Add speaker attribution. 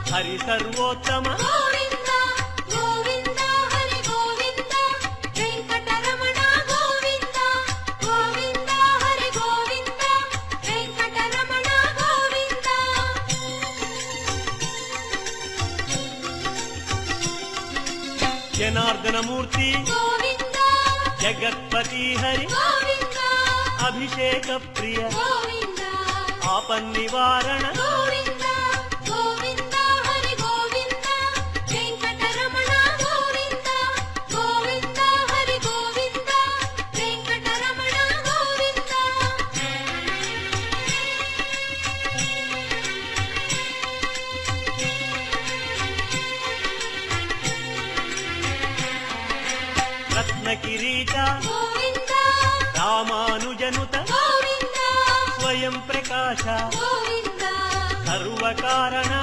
Speaker 1: హరి సర్వోత్తమ
Speaker 2: గోవింద గోవింద హరి గోవింద వెంకటరమణ గోవింద గోవింద హరి గోవింద వెంకటరమణ గోవింద
Speaker 1: జనార్దనమూర్తి
Speaker 2: గోవింద
Speaker 1: జగత్పతి హరి
Speaker 2: గోవింద
Speaker 1: అభిషేక ప్రియ
Speaker 2: గోవింద
Speaker 1: ఆపన్నివారణ
Speaker 2: గోవింద గోవింద హరి గోవింద వెంకటరమణ గోవింద గోవింద హరి గోవింద వెంకటరమణ గోవింద
Speaker 1: రత్నకిరీట
Speaker 2: గోవింద
Speaker 1: రామానుజనుత
Speaker 2: గోవింద
Speaker 1: స్వయం ప్రకాశ
Speaker 2: గోవింద
Speaker 1: సర్వకారణ